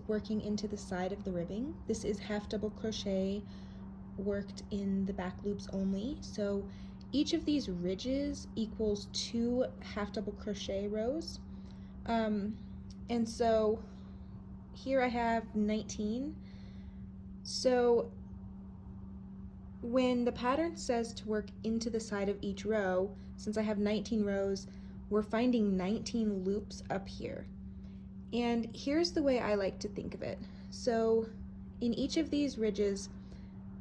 working into the side of the ribbing. This is half double crochet worked in the back loops only. So each of these ridges equals 2 half double crochet rows. And so here I have 19. So when the pattern says to work into the side of each row, since I have 19 rows, we're finding 19 loops up here. And here's the way I like to think of it. So in each of these ridges,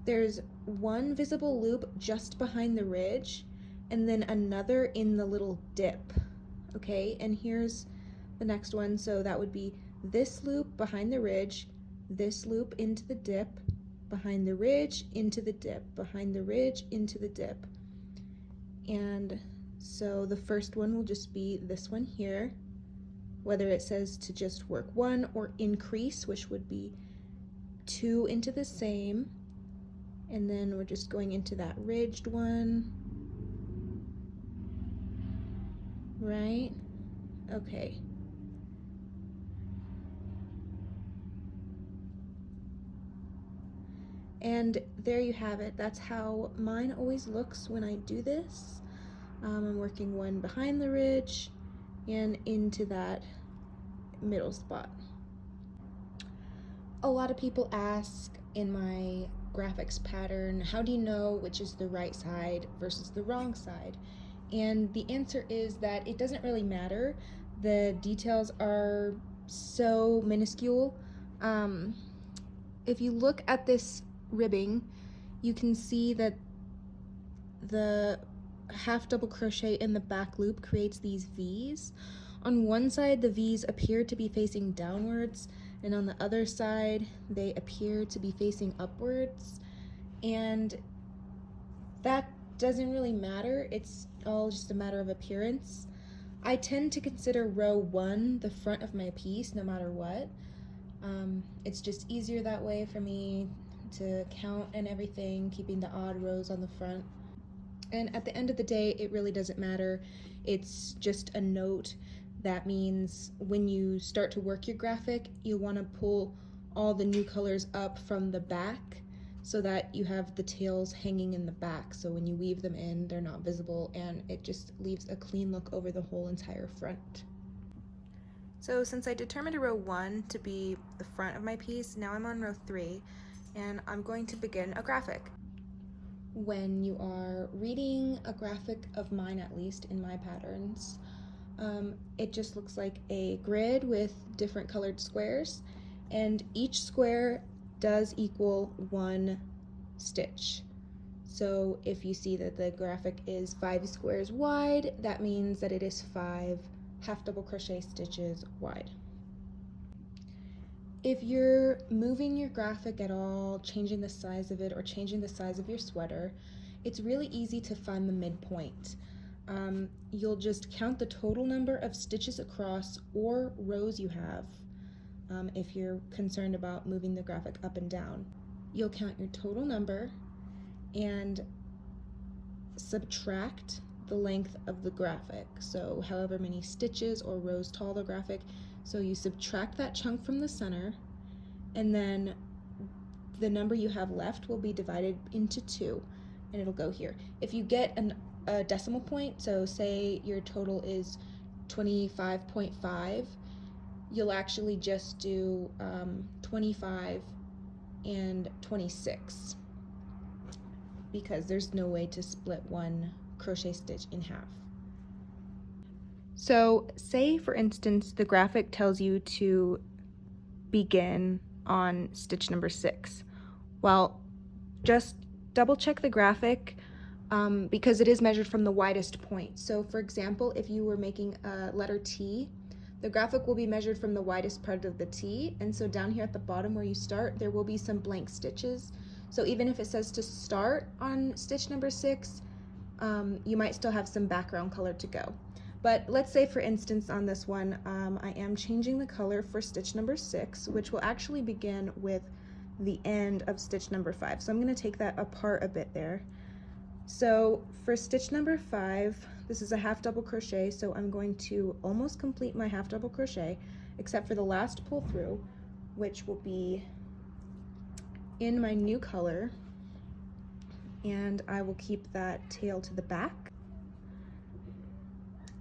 there's one visible loop just behind the ridge, and then another in the little dip, okay? And here's the next one, so that would be this loop behind the ridge, this loop into the dip, behind the ridge, into the dip, behind the ridge, into the dip. And so the first one will just be this one here, whether it says to just work 1 or increase, which would be 2 into the same, and then we're just going into that ridged one, right? Okay. And there you have it. That's how mine always looks when I do this. I'm working one behind the ridge and into that middle spot. A lot of people ask in my graphics pattern, how do you know which is the right side versus the wrong side? And the answer is that it doesn't really matter. The details are so minuscule. If you look at this ribbing, you can see that the half double crochet in the back loop creates these V's. On one side, the V's appear to be facing downwards, and on the other side, they appear to be facing upwards. And that doesn't really matter. It's all just a matter of appearance. I tend to consider row 1 the front of my piece no matter what. It's just easier that way for me to count and everything, keeping the odd rows on the front. And at the end of the day, it really doesn't matter. It's just a note. That means when you start to work your graphic, you want to pull all the new colors up from the back so that you have the tails hanging in the back. So when you weave them in, they're not visible, and it just leaves a clean look over the whole entire front. So since I determined row 1 to be the front of my piece, now I'm on row 3, and I'm going to begin a graphic. When you are reading a graphic of mine, at least in my patterns, it just looks like a grid with different colored squares, and each square does equal 1 stitch. So if you see that the graphic is 5 squares wide, that means that it is 5 half double crochet stitches wide. If you're moving your graphic at all, changing the size of it or changing the size of your sweater, it's really easy to find the midpoint. You'll just count the total number of stitches across or rows you have. If you're concerned about moving the graphic up and down, you'll count your total number and subtract the length of the graphic. So however many stitches or rows tall the graphic, so you subtract that chunk from the center, and then the number you have left will be divided into 2, and it'll go here. If you get a decimal point, so say your total is 25.5, you'll actually just do 25 and 26, because there's no way to split 1 crochet stitch in half. So say for instance the graphic tells you to begin on stitch number 6. Well, just double check the graphic because it is measured from the widest point. So for example, if you were making a letter T, the graphic will be measured from the widest part of the T, and so down here at the bottom where you start, there will be some blank stitches. So even if it says to start on stitch number 6, you might still have some background color to go. But let's say for instance on this one, I am changing the color for stitch number 6, which will actually begin with the end of stitch number 5. So I'm going to take that apart a bit there. So for stitch number 5, this is a half double crochet, so I'm going to almost complete my half double crochet, except for the last pull through, which will be in my new color, and I will keep that tail to the back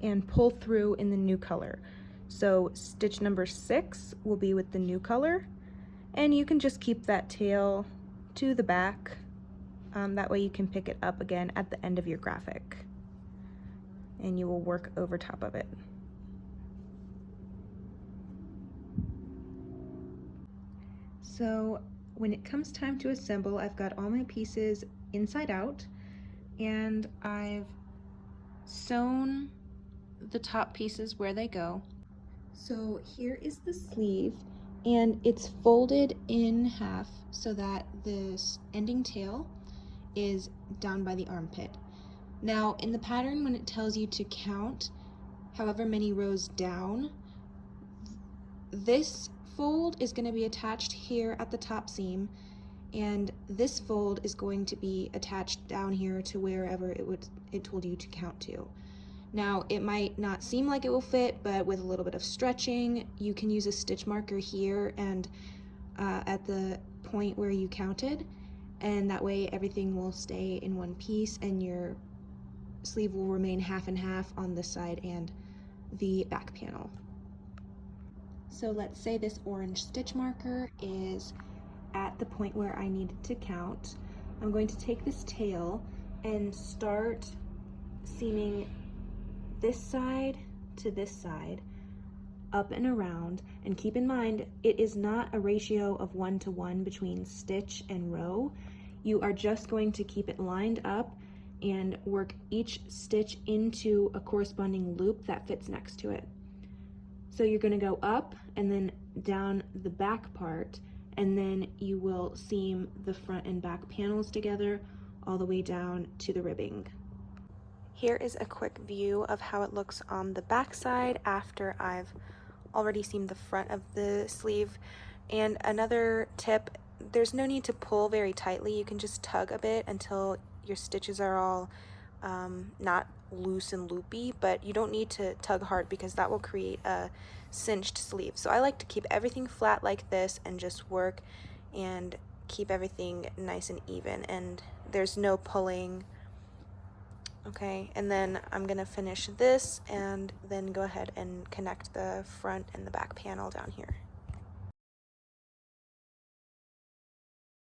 and pull through in the new color. So stitch number 6 will be with the new color, and you can just keep that tail to the back. That way you can pick it up again at the end of your graphic, and you will work over top of it. So when it comes time to assemble, I've got all my pieces inside out, and I've sewn the top pieces where they go. So here is the sleeve, and it's folded in half so that this ending tail is down by the armpit. Now in the pattern, when it tells you to count however many rows down, this fold is going to be attached here at the top seam, and this fold is going to be attached down here to wherever it told you to count to. Now it might not seem like it will fit, but with a little bit of stretching, you can use a stitch marker here and at the point where you counted, and that way everything will stay in one piece and your sleeve will remain half and half on this side and the back panel. So let's say this orange stitch marker is at the point where I needed to count. I'm going to take this tail and start seaming this side to this side, up and around, and keep in mind it is not a ratio of 1 to 1 between stitch and row. You are just going to keep it lined up and work each stitch into a corresponding loop that fits next to it. So you're going to go up and then down the back part, and then you will seam the front and back panels together all the way down to the ribbing. Here is a quick view of how it looks on the back side after I've already seamed the front of the sleeve. And another tip, there's no need to pull very tightly. You can just tug a bit until your stitches are all not loose and loopy, but you don't need to tug hard because that will create a cinched sleeve. So I like to keep everything flat like this and just work and keep everything nice and even, and there's no pulling. Okay, and then I'm gonna finish this and then go ahead and connect the front and the back panel down here.